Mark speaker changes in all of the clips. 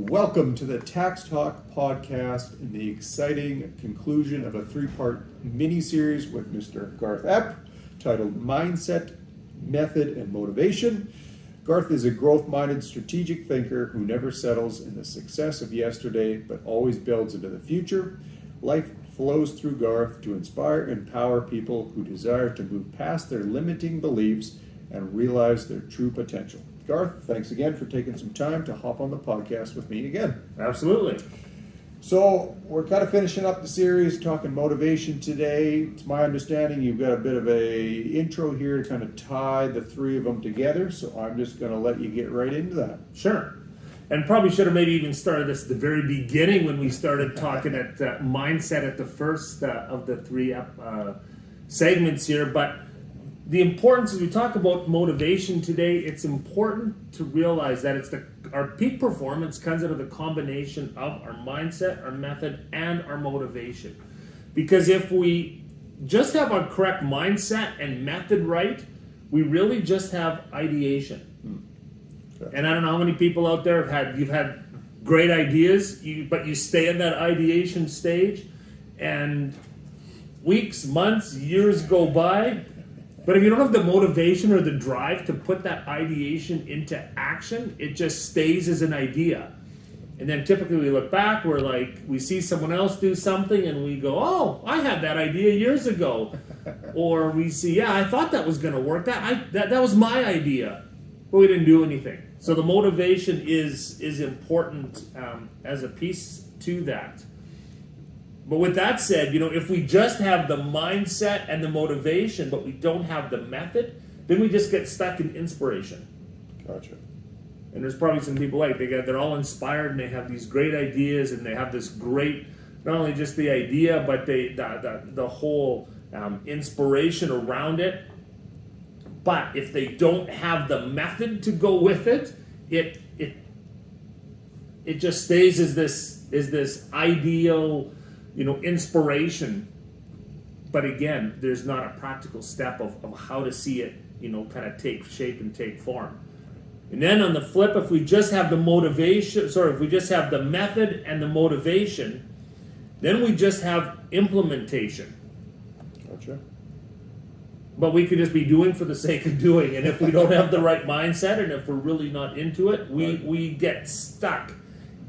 Speaker 1: Welcome to the Tax Talk podcast and the exciting conclusion of a three-part mini-series with Mr. Garth Epp titled Mindset, Method, and Motivation. Garth is a growth-minded strategic thinker who never settles in the success of yesterday but always builds into the future. Life flows through Garth to inspire and empower people who desire to move past their limiting beliefs and realize their true potential. Garth, thanks again for taking some time to hop on the podcast with me again.
Speaker 2: Absolutely.
Speaker 1: So we're kind of finishing up the series, talking motivation today. It's my understanding you've got a bit of a intro here to kind of tie the three of them together, so I'm just going to let you get right into that.
Speaker 2: Sure. And probably should have maybe even started this at the very beginning when we started talking at mindset at the first of the three segments here. But the importance, as we talk about motivation today, it's important to realize that our peak performance comes out of the combination of our mindset, our method, and our motivation. Because if we just have our correct mindset and method right, we really just have ideation. Okay. And I don't know how many people out there you've had great ideas, but you stay in that ideation stage, and weeks, months, years go by. But if you don't have the motivation or the drive to put that ideation into action, it just stays as an idea. And then typically we look back, we see someone else do something and we go, oh, I had that idea years ago. Or we see, yeah, I thought that was going to work. That was my idea. But we didn't do anything. So the motivation is important as a piece to that. But with that said, if we just have the mindset and the motivation, but we don't have the method, then we just get stuck in inspiration.
Speaker 1: Gotcha.
Speaker 2: And there's probably some people they're all inspired and they have these great ideas and they have this great, not only just the idea, but the whole inspiration around it. But if they don't have the method to go with it, it just stays as this ideal, inspiration, but again, there's not a practical step of how to see it, kind of take shape and take form. And then on the flip, if we just have the method and the motivation, then we just have implementation.
Speaker 1: Gotcha.
Speaker 2: But we could just be doing for the sake of doing, and if we don't have the right mindset, and if we're really not into it, we get stuck,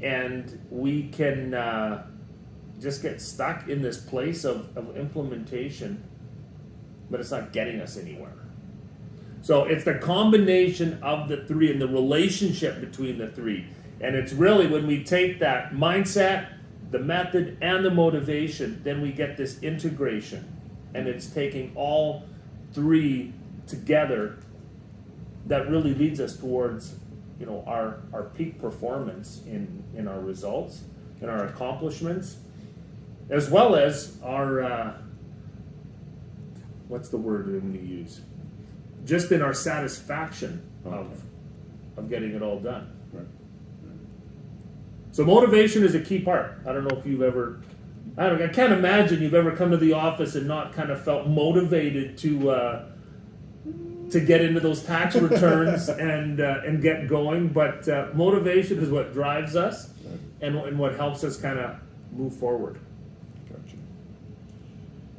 Speaker 2: and we can just get stuck in this place of implementation, but it's not getting us anywhere. So it's the combination of the three and the relationship between the three. And it's really when we take that mindset, the method, and the motivation, then we get this integration. And it's taking all three together that really leads us towards our peak performance in our results, in our accomplishments, as well as our, what's the word I'm going to use? Just in our satisfaction of getting it all done.
Speaker 1: Right.
Speaker 2: So motivation is a key part. I don't know if you've ever, I can't imagine you've ever come to the office and not kind of felt motivated to get into those tax returns and get going. But motivation is what drives us and what helps us kind of move forward.
Speaker 1: Gotcha.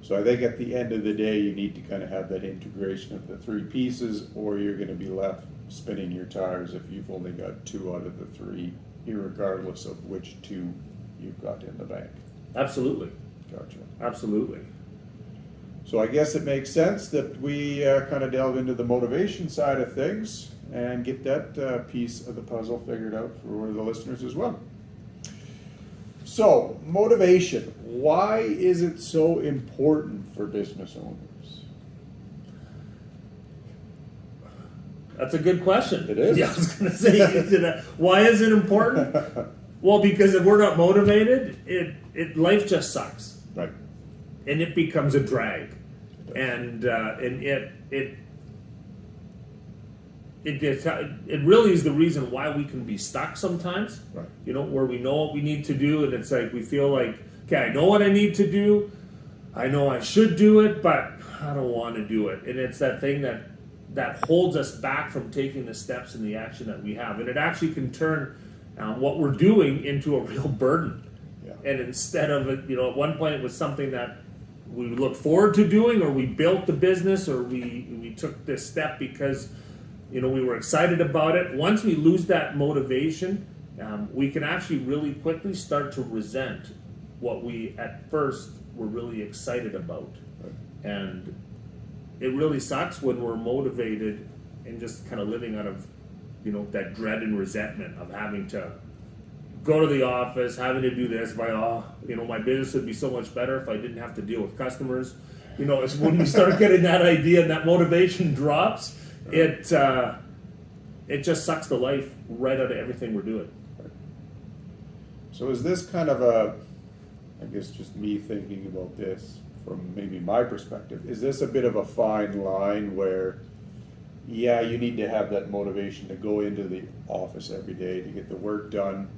Speaker 1: So I think at the end of the day, you need to kind of have that integration of the three pieces, or you're going to be left spinning your tires if you've only got two out of the three, irregardless of which two you've got in the bank.
Speaker 2: Absolutely.
Speaker 1: Gotcha.
Speaker 2: Absolutely.
Speaker 1: So I guess it makes sense that we kind of delve into the motivation side of things and get that piece of the puzzle figured out for the listeners as well. So, motivation. Why is it so important for business owners?
Speaker 2: That's a good question.
Speaker 1: It is.
Speaker 2: Yeah, I was going to say, why is it important? Well, because if we're not motivated, life just sucks.
Speaker 1: Right.
Speaker 2: And it becomes a drag. And it really is the reason why we can be stuck sometimes.
Speaker 1: Right.
Speaker 2: Where we know what we need to do, and it's like we feel like, okay, I know what I need to do, I know I should do it, but I don't want to do it. And it's that thing that holds us back from taking the steps and the action that we have. And it actually can turn what we're doing into a real burden.
Speaker 1: Yeah.
Speaker 2: And instead of it, at one point it was something that we looked forward to doing, or we built the business, or we took this step because we were excited about it. Once we lose that motivation, we can actually really quickly start to resent what we at first were really excited about.
Speaker 1: Right.
Speaker 2: And it really sucks when we're motivated and just kind of living out of that dread and resentment of having to go to the office, having to do this. My business would be so much better if I didn't have to deal with customers. It's when we start getting that idea and that motivation drops, it just sucks the life right out of everything we're doing.
Speaker 1: So is this kind of I guess just me thinking about this from maybe my perspective, is this a bit of a fine line where, yeah, you need to have that motivation to go into the office every day to get the work done,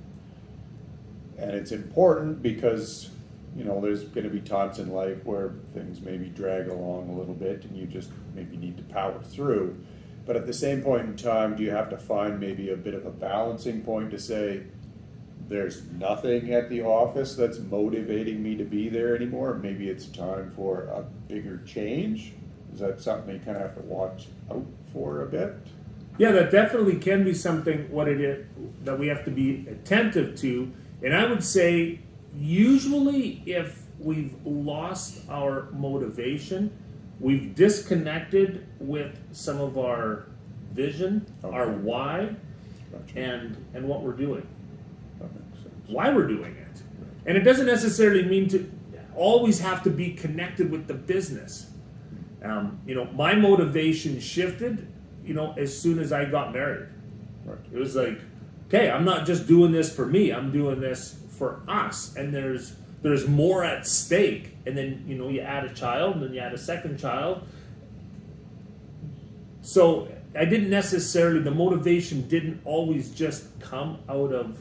Speaker 1: and it's important because there's going to be times in life where things maybe drag along a little bit and you just maybe need to power through. But at the same point in time, do you have to find maybe a bit of a balancing point to say, there's nothing at the office that's motivating me to be there anymore? Maybe it's time for a bigger change? Is that something you kind of have to watch out for a bit?
Speaker 2: Yeah, that definitely can be something that we have to be attentive to. And I would say usually if we've lost our motivation, we've disconnected with some of our vision,
Speaker 1: Okay.
Speaker 2: our why,
Speaker 1: Gotcha.
Speaker 2: and what we're doing,
Speaker 1: That makes sense.
Speaker 2: why we're doing it. And it doesn't necessarily mean to always have to be connected with the business. My motivation shifted, as soon as I got married.
Speaker 1: Right.
Speaker 2: It was like, okay, I'm not just doing this for me, I'm doing this for us. And there's more at stake. And then, you add a child, and then you add a second child. So the motivation didn't always just come out of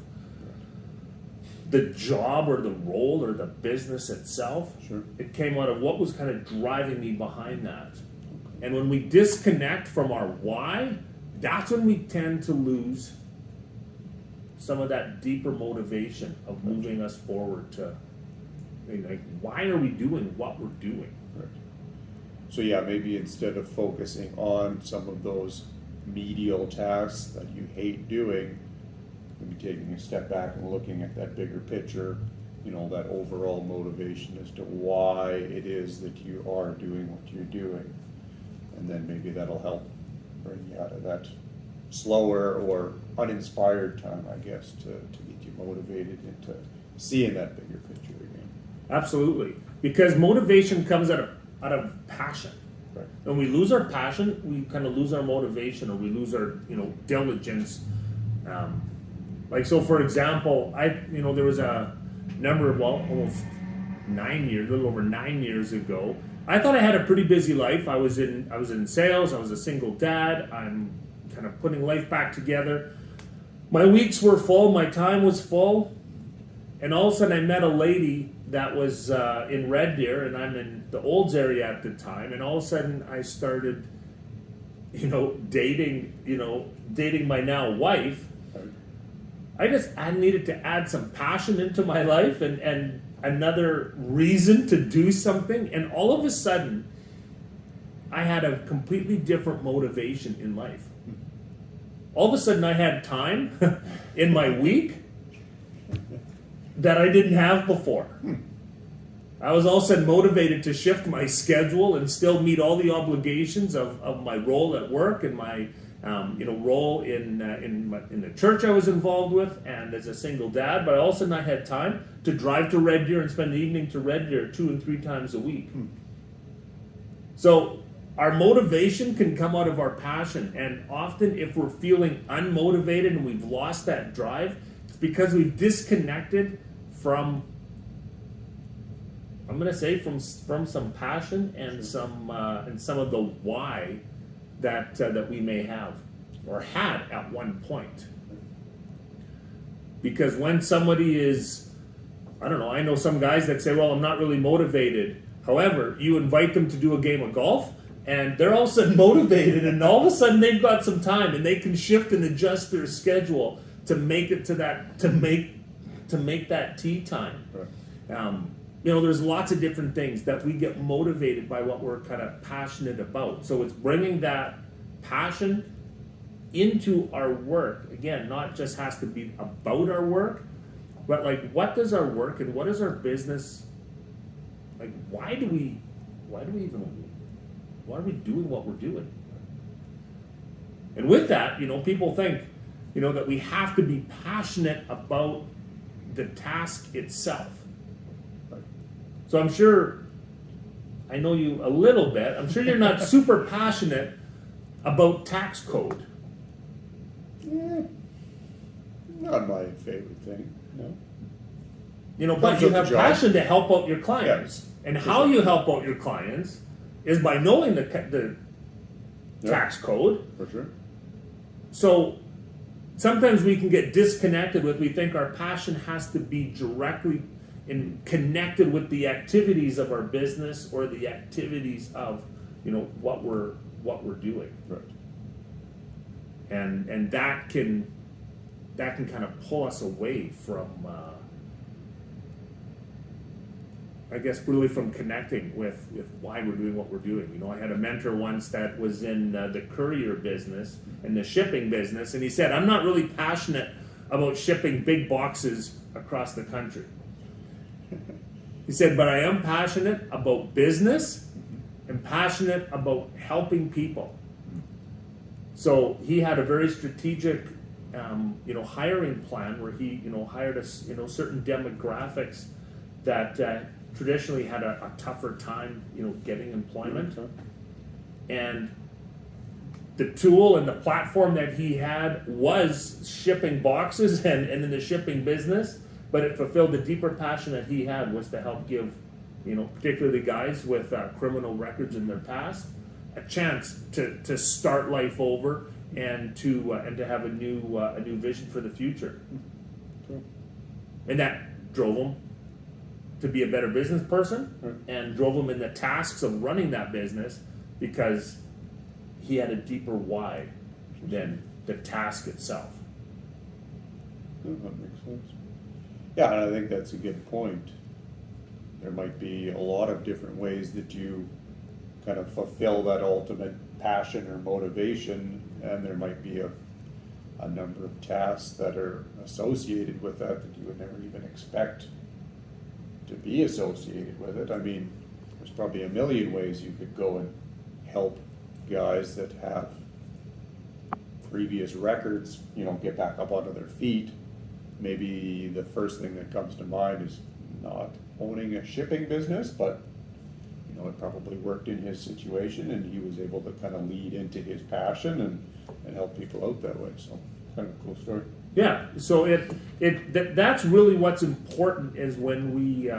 Speaker 2: the job or the role or the business itself.
Speaker 1: Sure.
Speaker 2: It came out of what was kind of driving me behind that. And when we disconnect from our why, that's when we tend to lose some of that deeper motivation of moving us forward to, why are we doing what we're doing?
Speaker 1: Right. So yeah, maybe instead of focusing on some of those medial tasks that you hate doing, maybe taking a step back and looking at that bigger picture, that overall motivation as to why it is that you are doing what you're doing. And then maybe that'll help bring you out of that slower or uninspired time, I guess, to get you motivated into seeing that bigger picture again.
Speaker 2: Absolutely. Because motivation comes out of passion.
Speaker 1: Right.
Speaker 2: When we lose our passion, we kind of lose our motivation, or we lose our, diligence. So for example, there was a number of, almost 9 years, a little over 9 years ago, I thought I had a pretty busy life. I was in sales. I was a single dad. I'm kind of putting life back together. My weeks were full. My time was full. And all of a sudden I met a lady that was in Red Deer, and I'm in the Olds area at the time. And all of a sudden I started, dating my now wife. I needed to add some passion into my life and another reason to do something. And all of a sudden, I had a completely different motivation in life. All of a sudden, I had time in my week that I didn't have before. I was all of a sudden motivated to shift my schedule and still meet all the obligations of my role at work and my role in the church I was involved with, and as a single dad. But all of a sudden I had time to drive to Red Deer and spend the evening to Red Deer 2 and 3 times a week. So our motivation can come out of our passion, and often if we're feeling unmotivated and we've lost that drive, it's because we've disconnected from, I'm going to say, from some passion and some of the why that we may have or had at one point. Because when somebody is, I don't know, I know some guys that say, well, I'm not really motivated. However, you invite them to do a game of golf and they're all of a sudden motivated, and all of a sudden they've got some time and they can shift and adjust their schedule to make it to that to make that tea time.
Speaker 1: Right.
Speaker 2: There's lots of different things that we get motivated by what we're kind of passionate about. So it's bringing that passion into our work. Again, not just has to be about our work, but like, what does our work and what is our business, like, why are we doing what we're doing? And with that, people think, that we have to be passionate about the task itself. So I'm sure, I know you a little bit, I'm sure you're not super passionate about tax code.
Speaker 1: Not my favorite thing, no.
Speaker 2: But you
Speaker 1: Depends on
Speaker 2: have
Speaker 1: the job.
Speaker 2: passion to help out your clients. And how you help out your clients is by knowing the tax code.
Speaker 1: For sure.
Speaker 2: So sometimes we can get disconnected we think our passion has to be directly connected with the activities of our business or the activities of what we're doing.
Speaker 1: Right.
Speaker 2: And that can kind of pull us away from I guess really from connecting with why we're doing what we're doing. I had a mentor once that was in the courier business and the shipping business, and he said, I'm not really passionate about shipping big boxes across the country. He said, but I am passionate about business and passionate about helping people. So he had a very strategic hiring plan where he hired us certain demographics that traditionally had a tougher time getting employment. And the tool and the platform that he had was shipping boxes and in the shipping business, but it fulfilled the deeper passion that he had was to help give particularly guys with criminal records in their past a chance to start life over and to have a new vision for the future. And that drove him to be a better business person and drove him in the tasks of running that business because he had a deeper why than the task itself.
Speaker 1: That makes sense. Yeah, and I think that's a good point. There might be a lot of different ways that you kind of fulfill that ultimate passion or motivation, and there might be a number of tasks that are associated with that you would never even expect to be associated with it. I mean, there's probably a million ways you could go and help guys that have previous records, get back up onto their feet. Maybe the first thing that comes to mind is not owning a shipping business, but it probably worked in his situation and he was able to kind of lead into his passion and help people out that way. So kind of a cool story.
Speaker 2: Yeah, so that's really what's important is when we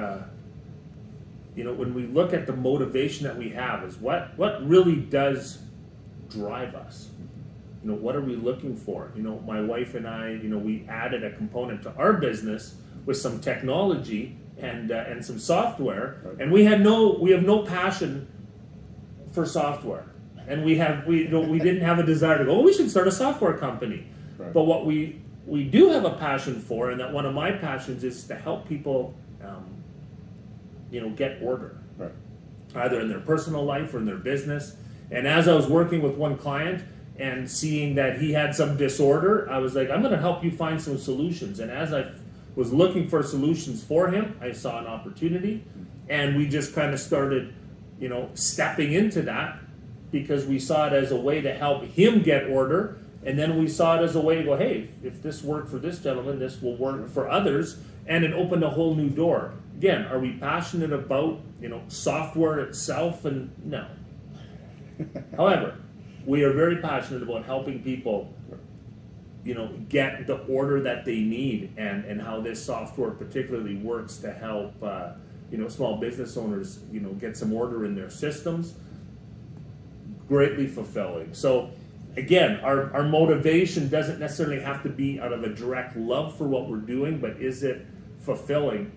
Speaker 2: when we look at the motivation that we have is what really does drive us. What are we looking for? My wife and I, we added a component to our business with some technology and some software,
Speaker 1: Right.
Speaker 2: and we have no passion for software, and we didn't have a desire to go, we should start a software company.
Speaker 1: Right.
Speaker 2: But what we do have a passion for, and that one of my passions is to help people, get order,
Speaker 1: Right.
Speaker 2: either in their personal life or in their business. And as I was working with one client and seeing that he had some disorder, I was like, I'm going to help you find some solutions. And as I was looking for solutions for him, I saw an opportunity, and we just kind of started, stepping into that because we saw it as a way to help him get order. And then we saw it as a way to go, hey, if this worked for this gentleman, this will work for others. And it opened a whole new door. Again, are we passionate about, software itself? And no. However, we are very passionate about helping people, get the order that they need and how this software particularly works to help, small business owners, get some order in their systems. Greatly fulfilling. So, again, our motivation doesn't necessarily have to be out of a direct love for what we're doing, but is it fulfilling,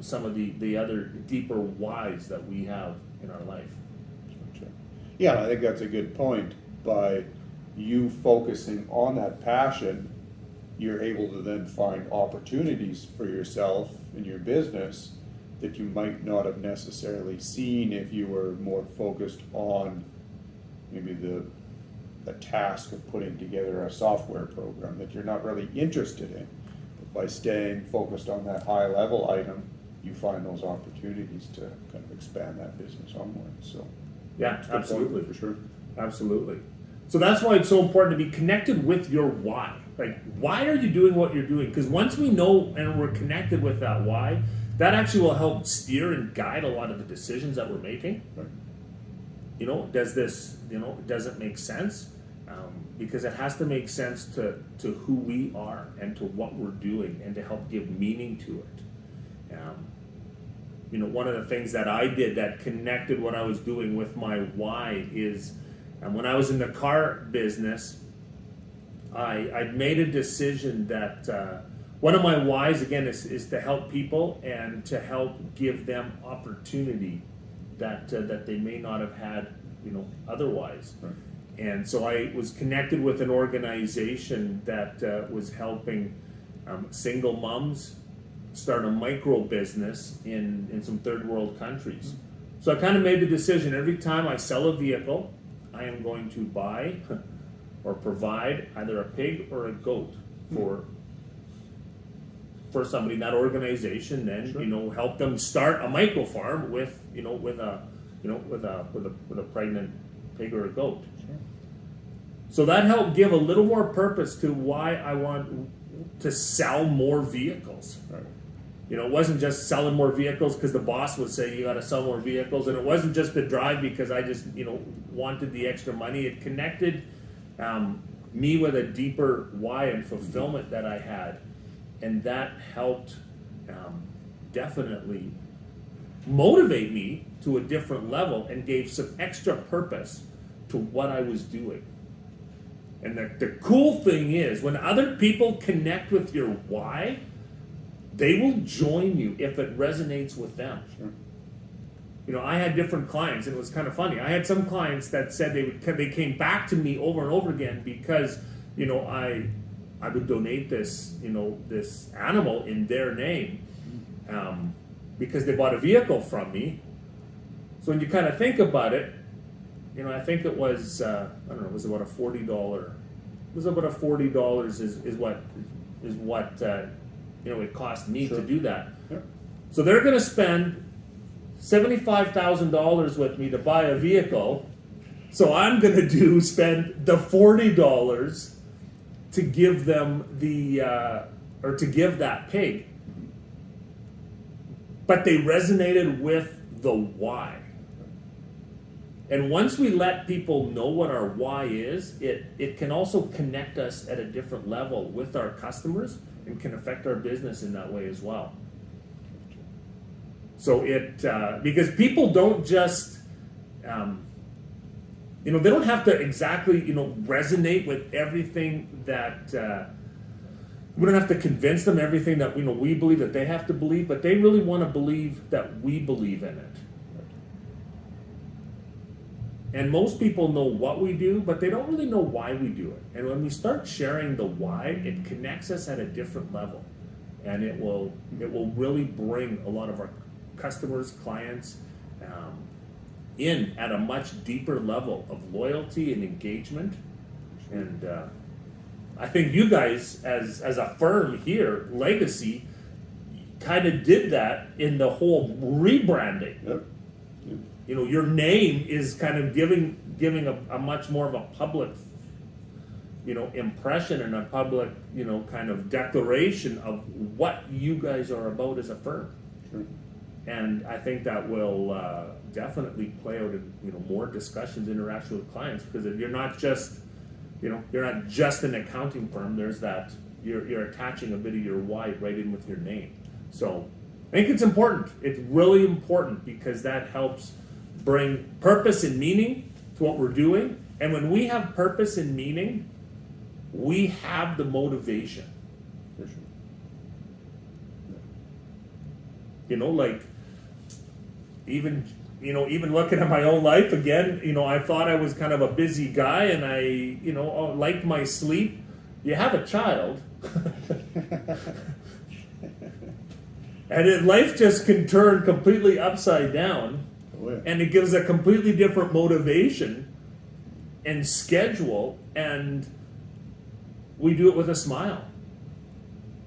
Speaker 2: some of the other deeper whys that we have in our life?
Speaker 1: Gotcha. Yeah, I think that's a good point. By you focusing on that passion, you're able to then find opportunities for yourself and your business that you might not have necessarily seen if you were more focused on maybe the task of putting together a software program that you're not really interested in. But by staying focused on that high level item, you find those opportunities to kind of expand that business onward. So
Speaker 2: Yeah,
Speaker 1: it's a good point,
Speaker 2: absolutely.
Speaker 1: for sure.
Speaker 2: Absolutely. So that's why it's so important to be connected with your why. Like, why are you doing what you're doing? Because once we know and we're connected with that why, that actually will help steer and guide a lot of the decisions that we're making.
Speaker 1: Right.
Speaker 2: You know, does this, does it make sense? Because it has to make sense to who we are and to what we're doing and to help give meaning to it. One of the things that I did that connected what I was doing with my why is when I was in the car business, I made a decision that one of my whys, again, is to help people and to help give them opportunity that they may not have had, otherwise.
Speaker 1: Right.
Speaker 2: And so I was connected with an organization that was helping single moms start a micro business in some third world countries. So I kind of made the decision, every time I sell a vehicle, I am going to buy or provide either a pig or a goat for somebody in that organization. Then
Speaker 1: Sure.
Speaker 2: help them start a micro farm with a pregnant pig or a goat.
Speaker 1: Sure.
Speaker 2: So that helped give a little more purpose to why I want to sell more vehicles.
Speaker 1: Right.
Speaker 2: It wasn't just selling more vehicles because the boss would say you got to sell more vehicles, and it wasn't just to drive because I just wanted the extra money. It connected me with a deeper why and fulfillment that I had, and that helped definitely motivate me to a different level and gave some extra purpose to what I was doing. And the cool thing is, when other people connect with your why, they will join you if it resonates with them.
Speaker 1: Sure.
Speaker 2: I had different clients, and it was kind of funny. I had some clients that said they came back to me over and over again because I would donate this this animal in their name because they bought a vehicle from me. So when you kind of think about it, I think it was I don't know, it was about a $40. It was about a $40 is what it cost me
Speaker 1: Sure.
Speaker 2: to do that.
Speaker 1: Yeah.
Speaker 2: So they're going to spend $75,000 with me to buy a vehicle. So I'm going to spend the $40 to give them or to give that pig. But they resonated with the why. And once we let people know what our why is, it can also connect us at a different level with our customers and can affect our business in that way as well. So because people don't just, they don't have to exactly, resonate with everything that, we don't have to convince them everything that, we believe that they have to believe, but they really want to believe that we believe in it. And most people know what we do, but they don't really know why we do it. And when we start sharing the why, it connects us at a different level. And it will really bring a lot of our customers, clients, in at a much deeper level of loyalty and engagement. And I think you guys, as a firm here, Legacy, kind of did that in the whole rebranding.
Speaker 1: Yep.
Speaker 2: Your name is kind of giving a much more of a public, impression and a public, kind of declaration of what you guys are about as a firm.
Speaker 1: Sure.
Speaker 2: And I think that will definitely play out in more discussions, interaction with clients, because if you're not just an accounting firm. There's that you're attaching a bit of your why right in with your name. So I think it's important. It's really important because that helps bring purpose and meaning to what we're doing. And when we have purpose and meaning, we have the motivation.
Speaker 1: For sure.
Speaker 2: Like even even looking at my own life again, I thought I was kind of a busy guy, and I, liked my sleep. You have a child, and life just can turn completely upside down, and it gives a completely different motivation and schedule, and we do it with a smile.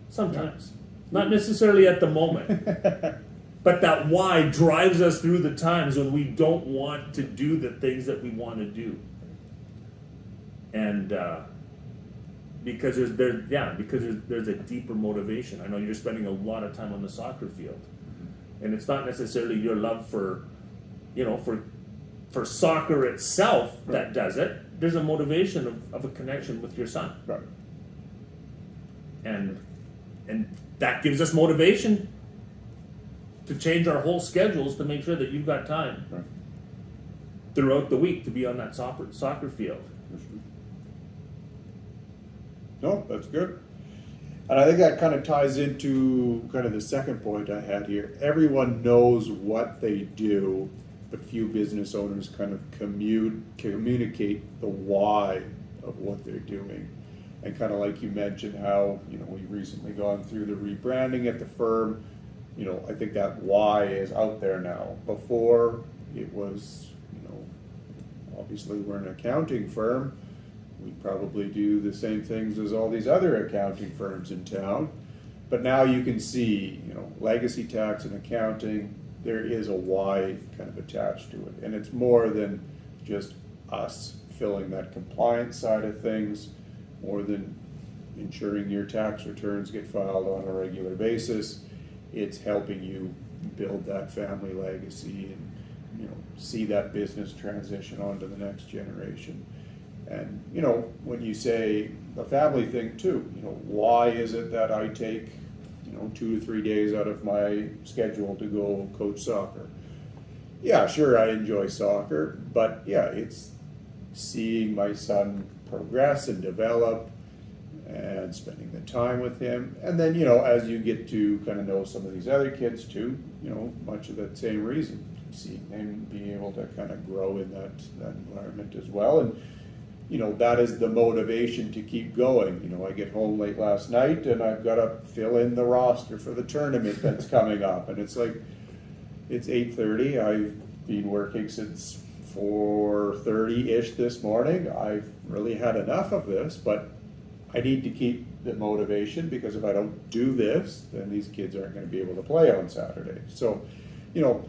Speaker 2: Sometimes, not necessarily at the moment. But that why drives us through the times when we don't want to do the things that we want to do. And because there's a deeper motivation. I know you're spending a lot of time on the soccer field. And it's not necessarily your love for soccer itself that does it. There's a motivation of a connection with your son.
Speaker 1: Right.
Speaker 2: And that gives us motivation to change our whole schedules to make sure that you've got time throughout the week to be on that soccer field.
Speaker 1: No, that's good. And I think that kind of ties into kind of the second point I had here. Everyone knows what they do, but few business owners kind of communicate the why of what they're doing. And kind of like you mentioned how, we've recently gone through the rebranding at the firm. I think that why is out there now. Before, it was, obviously we're an accounting firm. We probably do the same things as all these other accounting firms in town. But now you can see, legacy tax and accounting, there is a why kind of attached to it. And it's more than just us filling that compliance side of things, more than ensuring your tax returns get filed on a regular basis. It's helping you build that family legacy and see that business transition on to the next generation. And when you say the family thing too, why is it that I take 2 to 3 days out of my schedule to go coach soccer? Yeah, sure, I enjoy soccer, but yeah, it's seeing my son progress and develop, and spending the time with him. And then, as you get to kind of know some of these other kids too, much of that same reason, seeing them be able to kind of grow in that environment as well. And, that is the motivation to keep going. I get home late last night and I've got to fill in the roster for the tournament that's coming up. And it's like, it's 8:30. I've been working since 4:30-ish this morning. I've really had enough of this, but I need to keep the motivation, because if I don't do this, then these kids aren't going to be able to play on Saturday. So,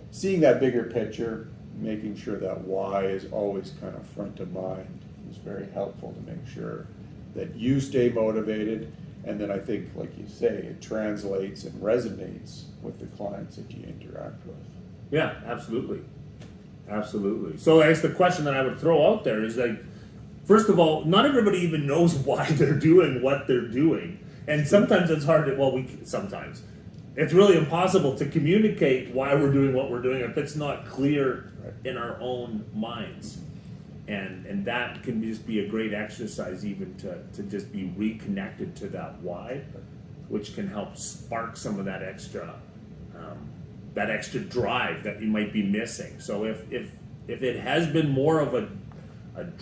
Speaker 1: seeing that bigger picture, making sure that why is always kind of front of mind is very helpful to make sure that you stay motivated. And then I think, like you say, it translates and resonates with the clients that you interact with.
Speaker 2: Yeah, absolutely. Absolutely. So I guess the question that I would throw out there is like, first of all, not everybody even knows why they're doing what they're doing. And sometimes it's hard to, sometimes. It's really impossible to communicate why we're doing what we're doing if it's not clear in our own minds. And that can just be a great exercise even to just be reconnected to that why, which can help spark some of that extra drive that you might be missing. So if it has been more of a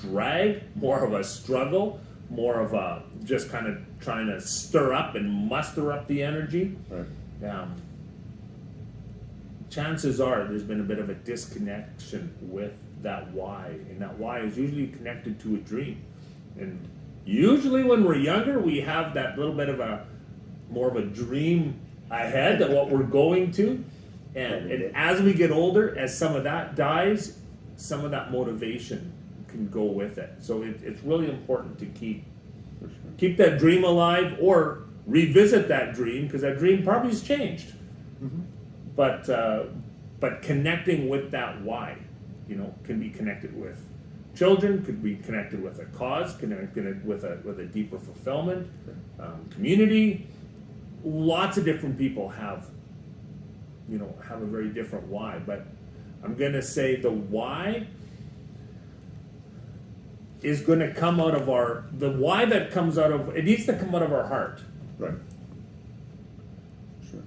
Speaker 2: drag, more of a struggle, more of a just kind of trying to stir up and muster up the energy, chances are there's been a bit of a disconnection with that why, and that why is usually connected to a dream. And usually when we're younger, we have that little bit of more of a dream ahead of what we're going to, and as we get older, as some of that dies, some of that motivation can go with it. So it's really important to keep that dream alive, or revisit that dream, because that dream probably has changed. But connecting with that why, can be connected with children, could be connected with a cause, connected with a deeper fulfillment, community. Lots of different people have a very different why, but I'm gonna say the why is going to come out of the why that comes out of, it needs to come out of our heart.
Speaker 1: Right. Sure.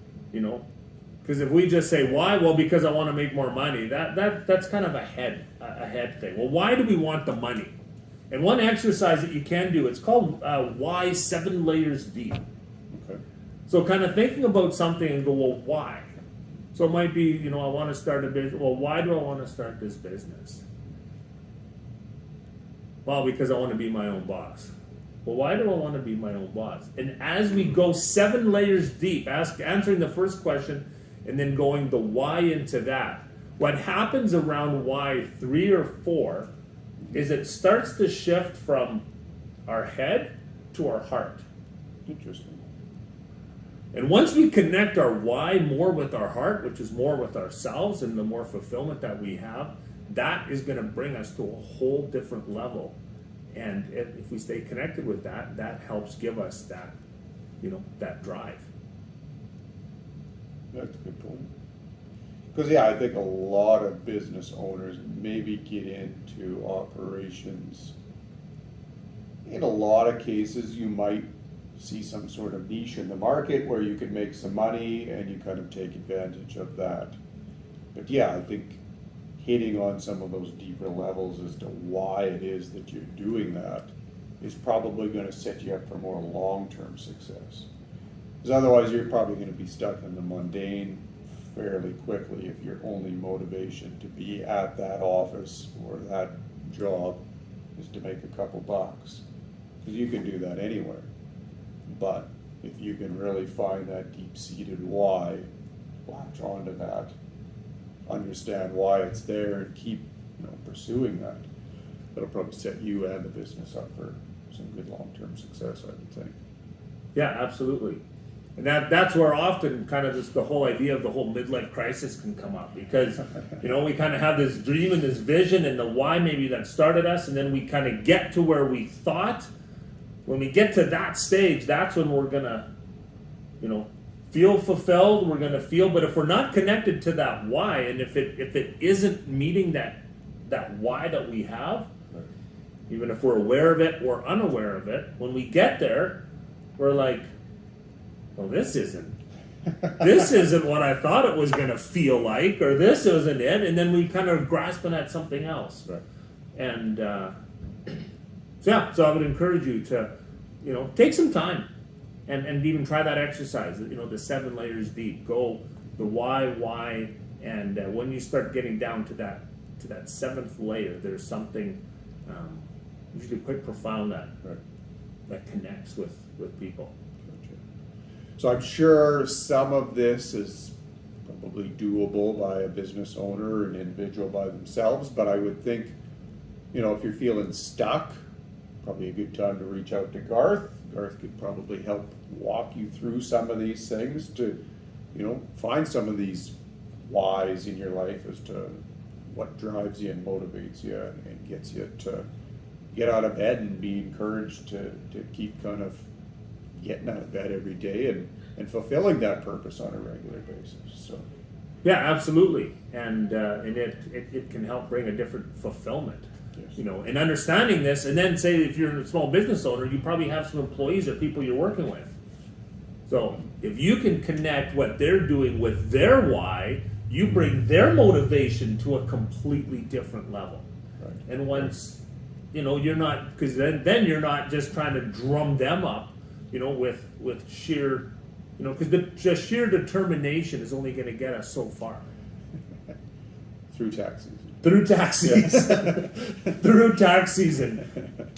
Speaker 2: Because if we just say why, well, because I want to make more money, that's kind of a head thing. Well, why do we want the money? And one exercise that you can do, it's called why 7 layers deep.
Speaker 1: Okay.
Speaker 2: So kind of thinking about something and go, well, why? So it might be, I want to start a business. Well, why do I want to start this business? Well, because I want to be my own boss. Well, why do I want to be my own boss? And as we go 7 layers deep, answering the first question and then going the why into that, what happens around why 3 or 4 is it starts to shift from our head to our heart.
Speaker 1: Interesting.
Speaker 2: And once we connect our why more with our heart, which is more with ourselves and the more fulfillment that we have, that is going to bring us to a whole different level. And if we stay connected with that, that helps give us that, that drive.
Speaker 1: That's a good point. Because, I think a lot of business owners maybe get into operations. In a lot of cases, you might see some sort of niche in the market where you can make some money and you kind of take advantage of that. But I think hitting on some of those deeper levels as to why it is that you're doing that is probably going to set you up for more long-term success. Because otherwise you're probably going to be stuck in the mundane fairly quickly if your only motivation to be at that office or that job is to make a couple bucks. Because you can do that anywhere. But if you can really find that deep-seated why, latch onto that, understand why it's there, and keep pursuing that, that'll probably set you and the business up for some good long-term success, I would think.
Speaker 2: Yeah, absolutely. And that's where often kind of the whole idea of the whole midlife crisis can come up, because we kind of have this dream and this vision and the why maybe that started us, and then we kind of get to where we thought. When we get to that stage, that's when we're gonna feel fulfilled. We're gonna feel, but if we're not connected to that why, and if it isn't meeting that why that we have, even if we're aware of it or unaware of it, when we get there, we're like, well, this isn't what I thought it was going to feel like, or this isn't it, and then we kind of grasping at something else.
Speaker 1: Right.
Speaker 2: And so I would encourage you to, take some time and even try that exercise. The 7 layers deep. Go the why, and when you start getting down to that 7th layer, there's something usually quite profound that connects with people.
Speaker 1: So I'm sure some of this is probably doable by a business owner or an individual by themselves, but I would think, if you're feeling stuck, probably a good time to reach out to Garth. Garth could probably help walk you through some of these things to, find some of these whys in your life as to what drives you and motivates you and gets you to get out of bed and be encouraged to keep kind of getting out of bed every day and fulfilling that purpose on a regular basis. So
Speaker 2: yeah, absolutely, and it can help bring a different fulfillment.
Speaker 1: yes.
Speaker 2: And understanding this, and then say if you're a small business owner, you probably have some employees or people you're working with. So if you can connect what they're doing with their why, you bring their motivation to a completely different level.
Speaker 1: Right.
Speaker 2: And once you're not, because then you're not just trying to drum them up, with sheer, because the sheer determination is only going to get us so far.
Speaker 1: Through tax season.
Speaker 2: Through tax season. Through tax season.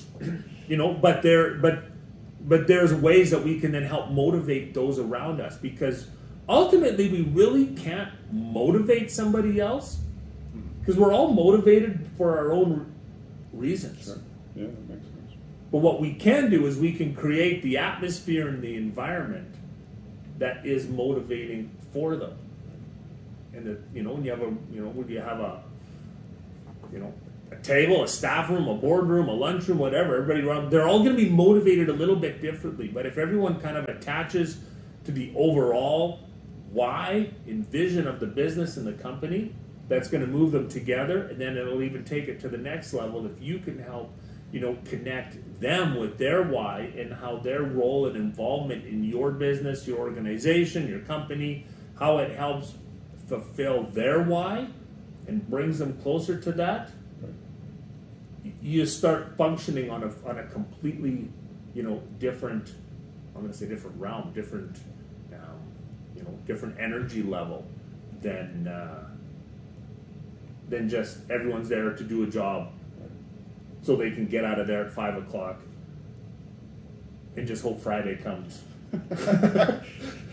Speaker 2: But there's ways that we can then help motivate those around us, because ultimately we really can't motivate somebody else, because we're all motivated for our own reasons.
Speaker 1: Sure. Yeah, that makes sense.
Speaker 2: But what we can do is we can create the atmosphere and the environment that is motivating for them. And when you have a table, a staff room, a boardroom, a lunchroom, whatever, everybody around, they're all going to be motivated a little bit differently. But if everyone kind of attaches to the overall why and vision of the business and the company, that's going to move them together, and then it'll even take it to the next level if you can help connect them with their why and how their role and involvement in your business, your organization, your company, how it helps fulfill their why and brings them closer to that, you start functioning on a completely, different, I'm going to say different realm, different, different energy level than just everyone's there to do a job so they can get out of there at 5 o'clock and just hope Friday comes.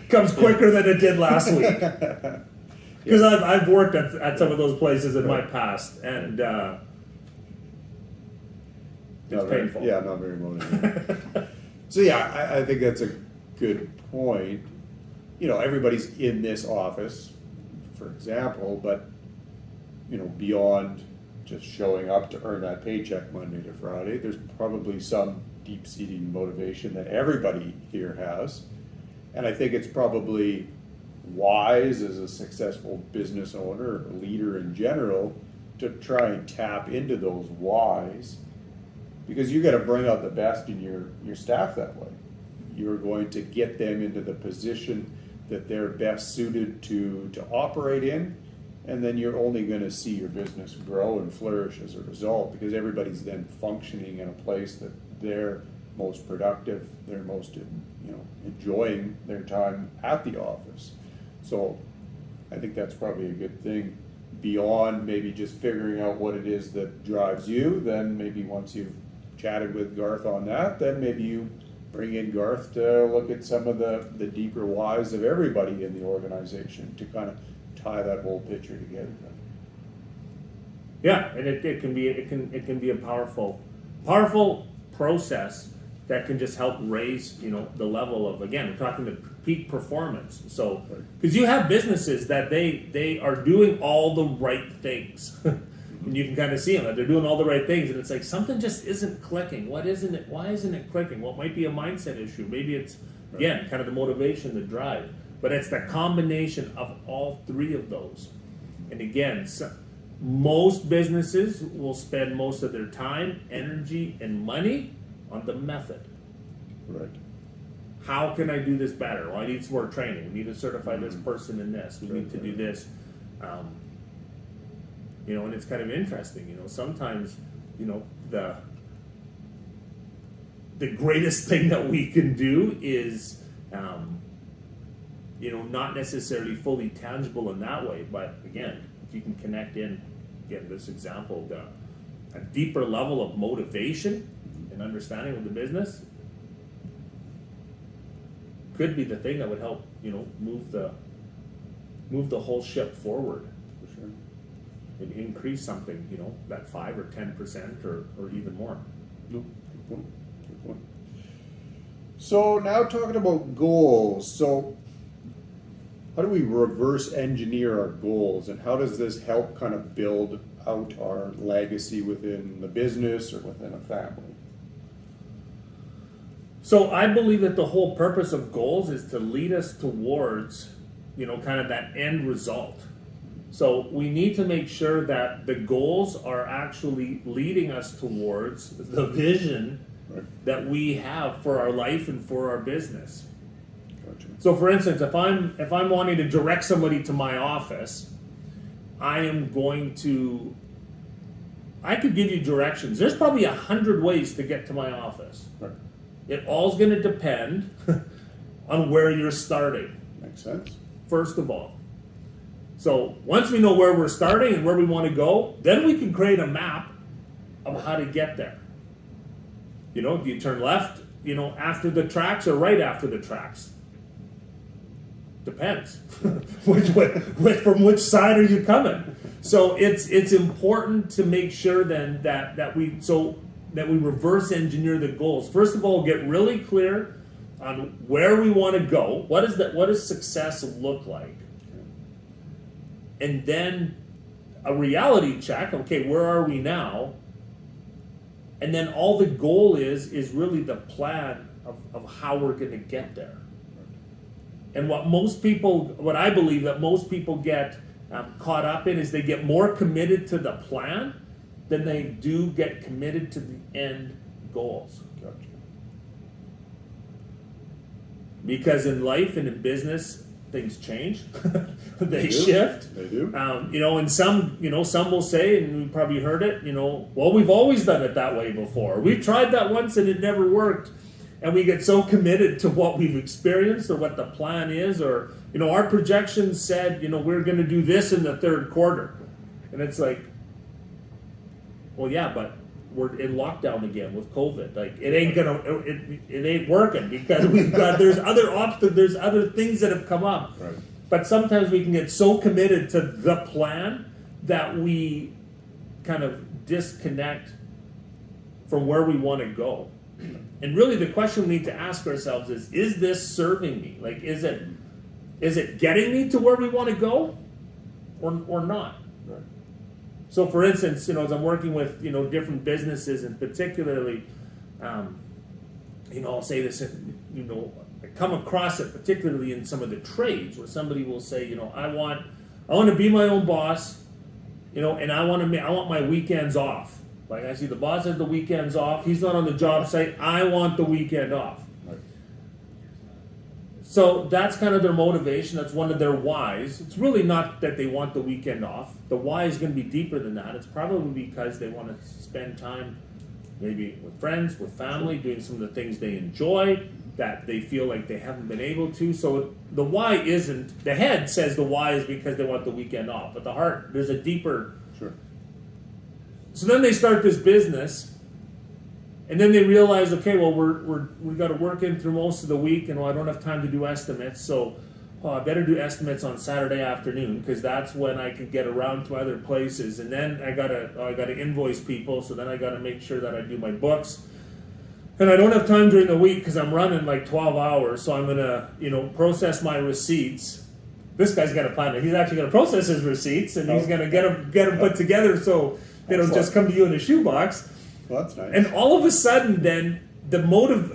Speaker 2: Comes quicker than it did last week. Because I've worked at some of those places in my past, and it's painful.
Speaker 1: Not very motivating. So I think that's a good point. Everybody's in this office, for example, but beyond just showing up to earn that paycheck Monday to Friday, there's probably some deep-seating motivation that everybody here has. And I think it's probably wise as a successful business owner or leader in general to try and tap into those whys, because you got to bring out the best in your staff that way. You're going to get them into the position that they're best suited to operate in, and then you're only going to see your business grow and flourish as a result, because everybody's then functioning in a place that they're most productive, they're most enjoying their time at the office. So I think that's probably a good thing. Beyond maybe just figuring out what it is that drives you, then maybe once you've chatted with Garth on that, then maybe you bring in Garth to look at some of the deeper whys of everybody in the organization to kind of tie that whole picture together.
Speaker 2: Yeah, and it can be a powerful process that can just help raise the level of, again, we're talking the peak performance. So because you have businesses that they are doing all the right things. And you can kind of see them that they're doing all the right things, and it's like something just isn't clicking. What isn't it? Why isn't it clicking? Well, it might be a mindset issue. Maybe it's again kind of the motivation, the drive. But it's the combination of all three of those. And again, most businesses will spend most of their time, energy, and money on the method.
Speaker 1: Right.
Speaker 2: How can I do this better? Well, I need some more training. We need to certify this person in this. We need to do this. And it's kind of interesting. Sometimes, the greatest thing that we can do is, not necessarily fully tangible in that way. But again, if you can connect in, again, this example, a deeper level of motivation and understanding of the business could be the thing that would help, move the whole ship forward.
Speaker 1: For sure.
Speaker 2: And increase something, that 5 or 10% or even more.
Speaker 1: No, good point. Good point. So now talking about goals. So how do we reverse engineer our goals, and how does this help kind of build out our legacy within the business or within a family?
Speaker 2: So I believe that the whole purpose of goals is to lead us towards, kind of that end result. So we need to make sure that the goals are actually leading us towards the vision that we have for our life and for our business.
Speaker 1: Gotcha.
Speaker 2: So for instance, if I'm wanting to direct somebody to my office, I could give you directions. There's probably 100 ways to get to my office.
Speaker 1: Right.
Speaker 2: It all's going to depend on where you're starting.
Speaker 1: Makes sense.
Speaker 2: First of all. So once we know where we're starting and where we want to go, then we can create a map of how to get there. Do you turn left, after the tracks or right after the tracks? Depends. From which side are you coming? So it's important to make sure then that we reverse engineer the goals. First of all, get really clear on where we want to go. What does success look like? And then a reality check. Okay, where are we now? And then all the goal is really the plan of how we're going to get there. And what I believe that most people get caught up in is they get more committed to the plan than they do get committed to the end goals.
Speaker 1: Gotcha.
Speaker 2: Because in life and in business, things change, they
Speaker 1: do.
Speaker 2: shift.
Speaker 1: They do.
Speaker 2: And some will say, and we probably heard it, well, we've always done it that way before. We tried that once and it never worked. And we get so committed to what we've experienced or what the plan is, or, our projections said, we're going to do this in the third quarter. And it's like, well, yeah, but we're in lockdown again with COVID. Like, it ain't working because there's other obstacles, there's other things that have come up.
Speaker 1: Right.
Speaker 2: But sometimes we can get so committed to the plan that we kind of disconnect from where we want to go. And really the question we need to ask ourselves is this serving me? Like, is it getting me to where we want to go or not?
Speaker 1: Right.
Speaker 2: So for instance, as I'm working with, different businesses, and particularly, I'll say this, I come across it particularly in some of the trades where somebody will say, I want to be my own boss, and I want my weekends off. Like, I see the boss has the weekends off. He's not on the job site. I want the weekend off.
Speaker 1: Right.
Speaker 2: So that's kind of their motivation. That's one of their whys. It's really not that they want the weekend off. The why is going to be deeper than that. It's probably because they want to spend time maybe with friends, with family, doing some of the things they enjoy that they feel like they haven't been able to. So the why isn't, the head says the why is because they want the weekend off. But the heart, there's a deeper...
Speaker 1: Sure.
Speaker 2: So then they start this business, and then they realize, okay, well, we got to work in through most of the week, and I don't have time to do estimates, so I better do estimates on Saturday afternoon because that's when I can get around to other places. And then I gotta invoice people, so then I got to make sure that I do my books, and I don't have time during the week because I'm running like 12 hours, so I'm gonna process my receipts. This guy's got a plan. He's actually going to process his receipts, and he's going to get them put together so they don't just come to you in a shoebox.
Speaker 1: Well, that's nice.
Speaker 2: And all of a sudden, then the motive,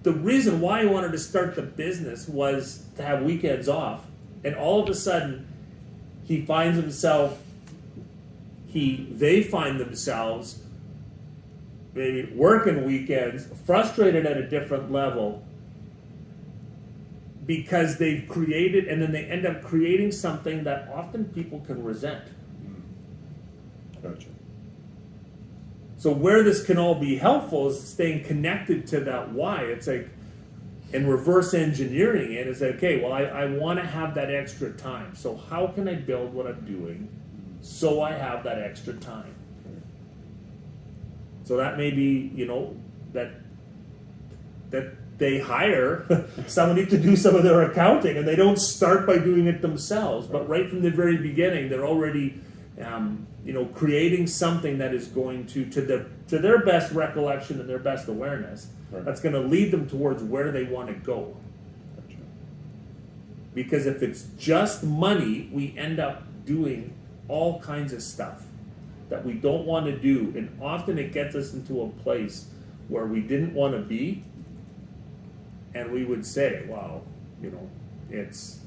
Speaker 2: the reason why he wanted to start the business was to have weekends off. And all of a sudden, he finds himself. They find themselves maybe working weekends, frustrated at a different level. Because they've created, and then they end up creating something that often people can resent.
Speaker 1: Gotcha.
Speaker 2: So where this can all be helpful is staying connected to that why. It's like, and reverse engineering it is like, okay, well, I want to have that extra time. So how can I build what I'm doing so I have that extra time? So that may be, that they hire somebody to do some of their accounting, and they don't start by doing it themselves, but right from the very beginning, they're already, creating something that is going to their best recollection and their best awareness,
Speaker 1: Right.
Speaker 2: that's going to lead them towards where they want to go.
Speaker 1: Gotcha.
Speaker 2: Because if it's just money, we end up doing all kinds of stuff that we don't want to do, and often it gets us into a place where we didn't want to be. And we would say, "Wow, it's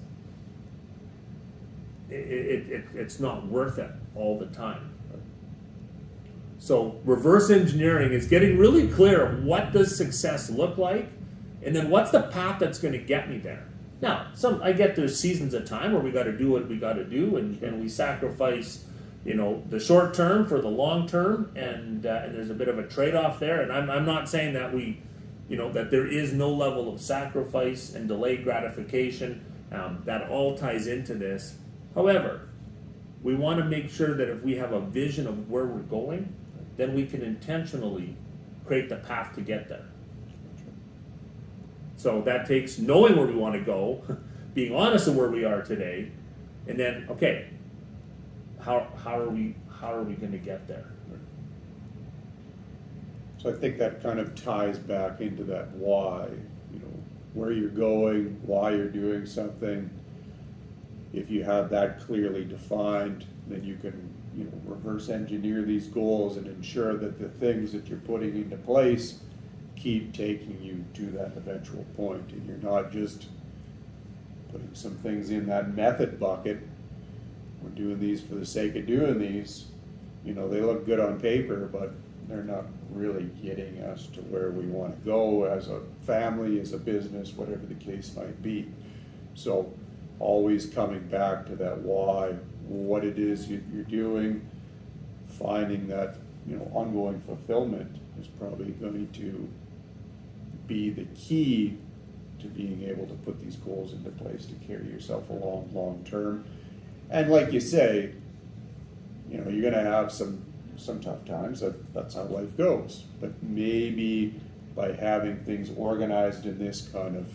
Speaker 2: not worth it all the time." So reverse engineering is getting really clear: what does success look like, and then what's the path that's going to get me there. Now, I get there's seasons of time where we got to do what we got to do, and we sacrifice, the short term for the long term, and there's a bit of a trade-off there. And I'm not saying that that there is no level of sacrifice and delayed gratification. That all ties into this. However, we want to make sure that if we have a vision of where we're going, then we can intentionally create the path to get there. So that takes knowing where we want to go, being honest of where we are today, and then, okay, how are we going to get there?
Speaker 1: So I think that kind of ties back into that why, where you're going, why you're doing something. If you have that clearly defined, then you can, reverse engineer these goals and ensure that the things that you're putting into place keep taking you to that eventual point, and you're not just putting some things in that method bucket. We're doing these for the sake of doing these. They look good on paper, but they're not really getting us to where we want to go as a family, as a business, whatever the case might be. So always coming back to that why, what it is you're doing, finding that, ongoing fulfillment is probably going to be the key to being able to put these goals into place to carry yourself along long term. And like you say, you're going to have some tough times. That's how life goes. But maybe by having things organized in this kind of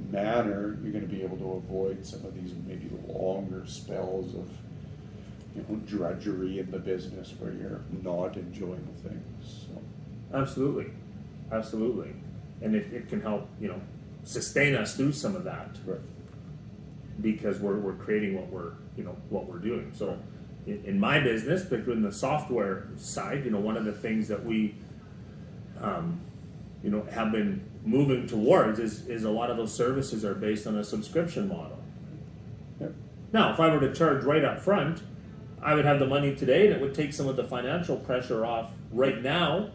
Speaker 1: manner, you're going to be able to avoid some of these maybe longer spells of drudgery in the business where you're not enjoying things. So.
Speaker 2: Absolutely, and it can help sustain us through some of that,
Speaker 1: Right.
Speaker 2: because we're creating what we're doing. So in my business, particularly in the software side, one of the things that we have been moving towards is a lot of those services are based on a subscription model.
Speaker 1: Yep.
Speaker 2: Now, if I were to charge right up front, I would have the money today and it would take some of the financial pressure off right now.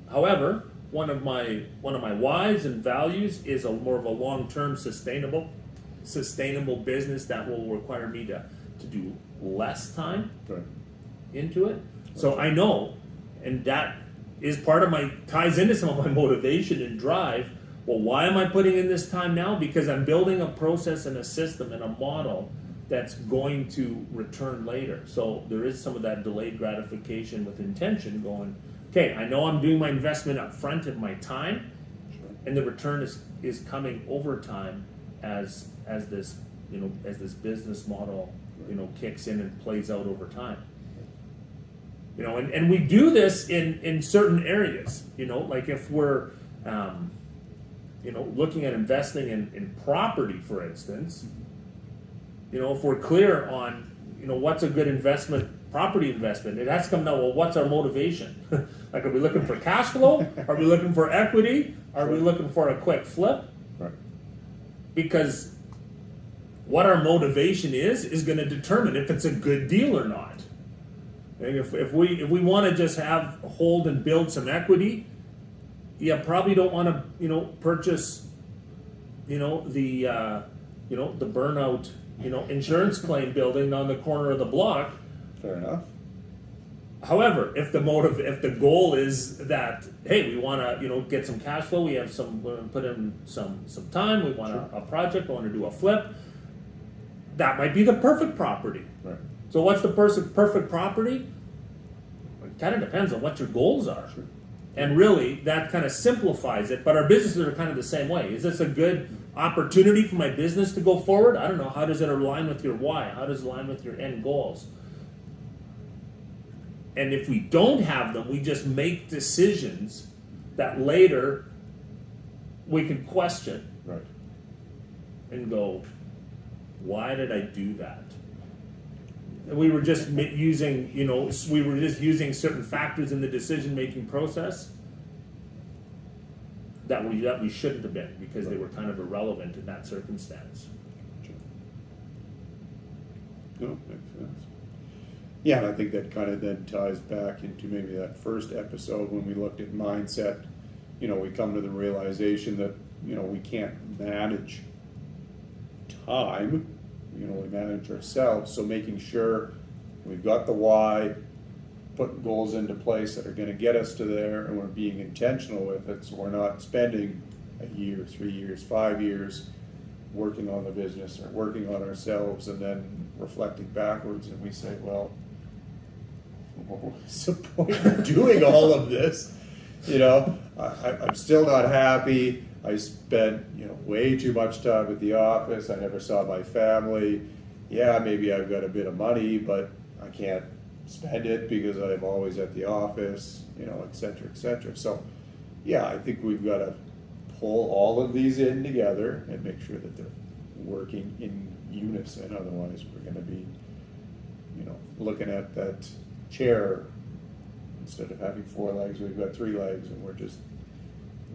Speaker 2: However, one of my whys and values is more of a long-term sustainable business that will require me to do less time
Speaker 1: Right.
Speaker 2: into it. So I know, and that is part of ties into some of my motivation and drive. Well, why am I putting in this time now? Because I'm building a process and a system and a model that's going to return later. So there is some of that delayed gratification with intention going, okay, I know I'm doing my investment up front of my time,
Speaker 1: Sure.
Speaker 2: and the return is coming over time as this business model kicks in and plays out over time. And we do this in certain areas, like if we're looking at investing in property, for instance, if we're clear on what's a good property investment, it has to come down, well, what's our motivation? Like, are we looking for cash flow? Are we looking for equity? Are we looking for a quick flip?
Speaker 1: Right.
Speaker 2: Because what our motivation is going to determine if it's a good deal or not. And if we want to just hold and build some equity, you probably don't want to purchase the burnout insurance claim building on the corner of the block.
Speaker 1: Fair enough.
Speaker 2: However, if the goal is that, hey, we want to get some cash flow, we're going to put in some time, we want a project, we want to do a flip, that might be the perfect property.
Speaker 1: Right.
Speaker 2: So what's the perfect property? It kind of depends on what your goals are.
Speaker 1: Sure.
Speaker 2: And really, that kind of simplifies it. But our businesses are kind of the same way. Is this a good opportunity for my business to go forward? I don't know. How does it align with your why? How does it align with your end goals? And if we don't have them, we just make decisions that later we can question.
Speaker 1: Right.
Speaker 2: And go, why did I do that? And we were just using certain factors in the decision-making process that we shouldn't have been, because they were kind of irrelevant in that circumstance.
Speaker 1: No, makes sense. Yeah, and I think that kind of then ties back into maybe that first episode when we looked at mindset. We come to the realization that, we can't manage time. We can only manage ourselves. So making sure we've got the why, putting goals into place that are going to get us to there, and we're being intentional with it. So we're not spending a year, 3 years, 5 years working on the business or working on ourselves and then reflecting backwards, and we say, well, what's the point of doing all of this? I'm still not happy. I spent, way too much time at the office. I never saw my family. Yeah, maybe I've got a bit of money, but I can't spend it because I'm always at the office, et cetera, et cetera. So, yeah, I think we've got to pull all of these in together and make sure that they're working in unison. Otherwise, we're going to be, looking at that chair. Instead of having 4 legs, we've got 3 legs, and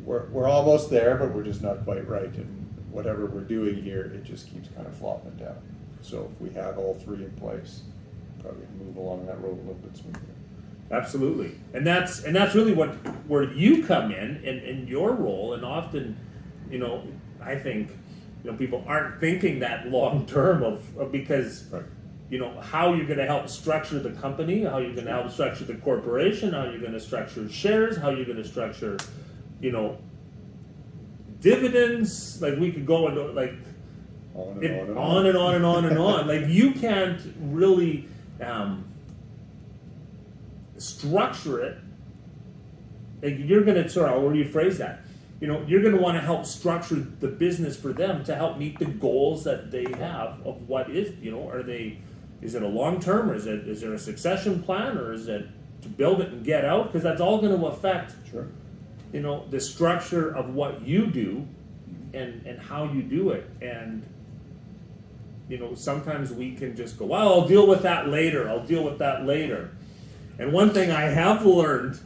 Speaker 1: we're almost there, but we're just not quite right. And whatever we're doing here, it just keeps kind of flopping down. So if we have all 3 in place, probably move along that road a little bit smoother.
Speaker 2: Absolutely, and that's really where you come in your role, and often, I think people aren't thinking that long term of because
Speaker 1: Right.
Speaker 2: How you're going to help structure the company, how you're going to help structure the corporation, how you're going to structure shares, how you're going to structure, dividends. Like we could go into like
Speaker 1: On and
Speaker 2: it,
Speaker 1: on and
Speaker 2: on and on and on and on. Like you can't really structure it. Like you're going to how do you phrase that? You're going to want to help structure the business for them to help meet the goals that they have of what is, is it a long term, or is there a succession plan, or is it to build it and get out? Because that's all going to affect,
Speaker 1: Sure.
Speaker 2: the structure of what you do and how you do it. And, sometimes we can just go, well, I'll deal with that later. And one thing I have learned,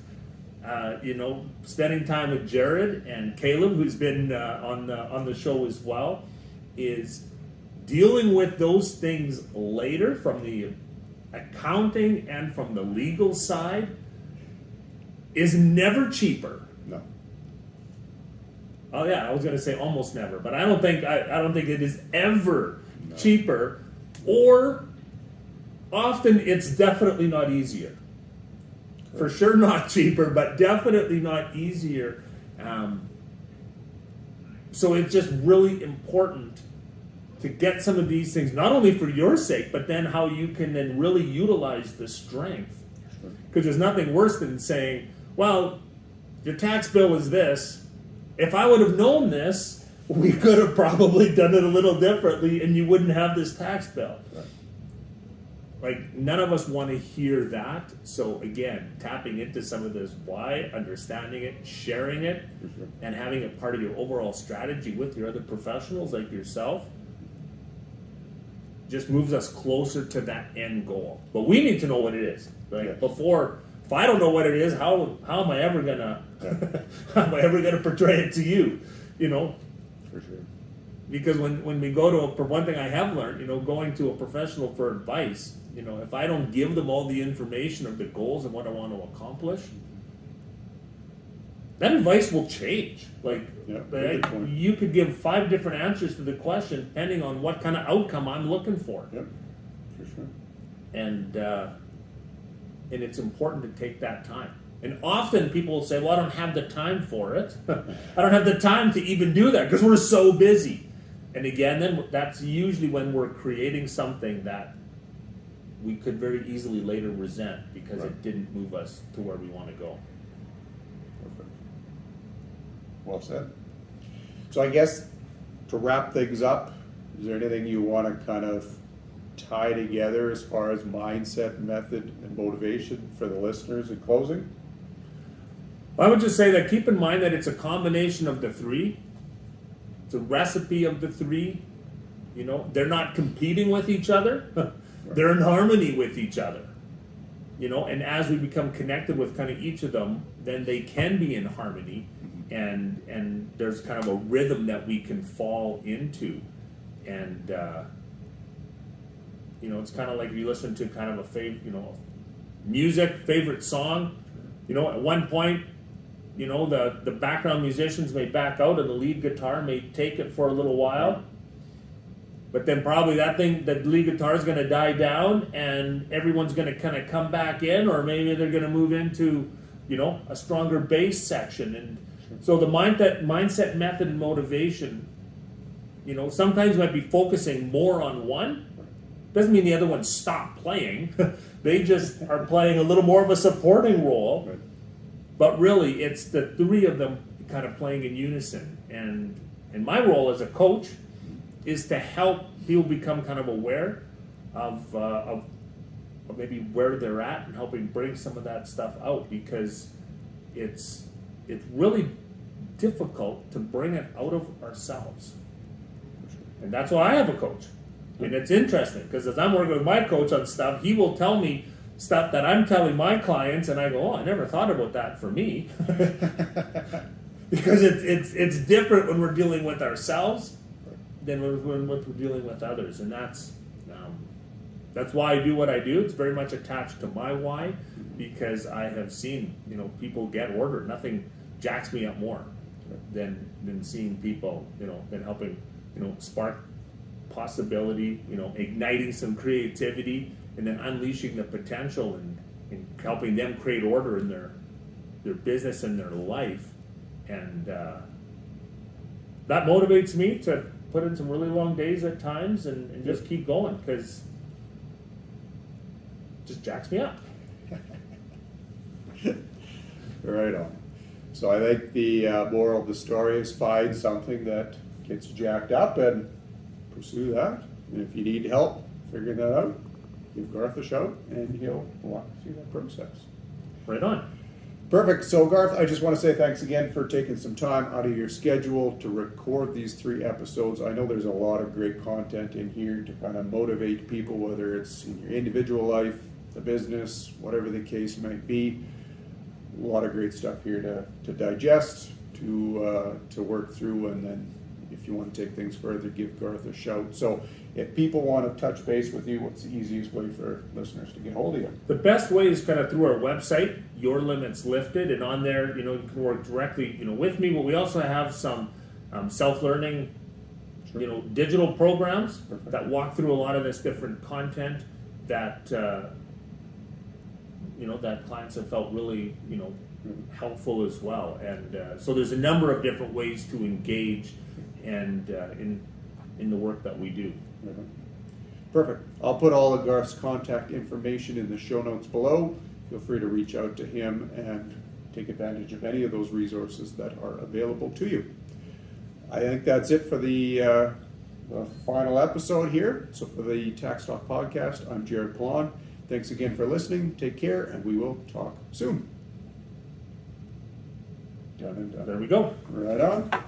Speaker 2: spending time with Jared and Caleb, who's been on the show as well, is dealing with those things later from the accounting and from the legal side is never cheaper.
Speaker 1: No.
Speaker 2: Oh yeah, I was going to say almost never, but I don't think it is ever cheaper, or often it's definitely not easier. For sure not cheaper, but definitely not easier. So it's just really important to get some of these things, not only for your sake, but then how you can then really utilize the strength. Because there's nothing worse than saying, well, your tax bill is this. If I would have known this, we could have probably done it a little differently and you wouldn't have this tax bill.
Speaker 1: Right.
Speaker 2: Like, none of us want to hear that. So again, tapping into some of this why, understanding it, sharing it,
Speaker 1: sure.
Speaker 2: and having it part of your overall strategy with your other professionals like yourself just moves us closer to that end goal. But we need to know what it is. Right?
Speaker 1: Yes.
Speaker 2: Before, if I don't know what it is, how am I ever gonna how am I ever gonna portray it to you?
Speaker 1: For sure.
Speaker 2: Because when we go to one thing I have learned, going to a professional for advice, if I don't give them all the information of the goals and what I want to accomplish, that advice will change.
Speaker 1: Yeah, very good point.
Speaker 2: You could give 5 different answers to the question depending on what kind of outcome I'm looking for.
Speaker 1: Yep, for sure.
Speaker 2: And it's important to take that time. And often people will say, well, I don't have the time for it. I don't have the time to even do that because we're so busy. And again, then that's usually when we're creating something that we could very easily later resent because
Speaker 1: Right.
Speaker 2: it didn't move us to where we want to go.
Speaker 1: Perfect. Well said. So I guess to wrap things up, is there anything you want to kind of tie together as far as mindset, method, and motivation for the listeners in closing?
Speaker 2: I would just say that keep in mind that it's a combination of the 3. It's a recipe of the 3. They're not competing with each other. They're in harmony with each other. And as we become connected with kind of each of them, then they can be in harmony, and there's kind of a rhythm that we can fall into. And it's kind of like if you listen to kind of a favorite song. At one point, the background musicians may back out and the lead guitar may take it for a little while. But then probably the lead guitar is going to die down and everyone's going to kind of come back in, or maybe they're going to move into, a stronger bass section. And so the mindset, method, and motivation, sometimes might be focusing more on one. Doesn't mean the other one stopped playing. They just are playing a little more of a supporting role.
Speaker 1: Right.
Speaker 2: But really, it's the 3 of them kind of playing in unison. And my role as a coach is to help people become kind of aware of maybe where they're at and helping bring some of that stuff out, because it's really difficult to bring it out of ourselves. And that's why I have a coach. And it's interesting because as I'm working with my coach on stuff, he will tell me stuff that I'm telling my clients, and I go, oh, I never thought about that for me. Because it's different when we're dealing with ourselves than when we're dealing with others. And that's why I do what I do. It's very much attached to my why, because I have seen people get ordered. Nothing jacks me up more than seeing people than helping spark possibility, igniting some creativity, and then unleashing the potential and helping them create order in their business and their life. And that motivates me to put in some really long days at times and just keep going, because it just jacks me up.
Speaker 1: Right on. So I think the moral of the story is find something that gets you jacked up and pursue that. And if you need help figuring that out, give Garth a shout and he'll walk you through that process.
Speaker 2: Right on.
Speaker 1: Perfect. So Garth, I just want to say thanks again for taking some time out of your schedule to record these 3 episodes. I know there's a lot of great content in here to kind of motivate people, whether it's in your individual life, the business, whatever the case might be. A lot of great stuff here to digest, to work through, and then if you want to take things further, give Garth a shout. So if people want to touch base with you, what's the easiest way for listeners to get hold of you?
Speaker 2: The best way is kind of through our website, Your Limits Lifted, and on there, you can work directly, with me. But we also have some self-learning, digital programs that walk through a lot of this different content that that clients have felt really, helpful as well. And so there's a number of different ways to engage and in the work that we do.
Speaker 1: Perfect. I'll put all of Garth's contact information in the show notes below. Feel free to reach out to him and take advantage of any of those resources that are available to you. I think that's it for the final episode here. So for the Tax Talk Podcast, I'm Jared Plon. Thanks again for listening. Take care, and we will talk soon. Done and done.
Speaker 2: There we go.
Speaker 1: Right on.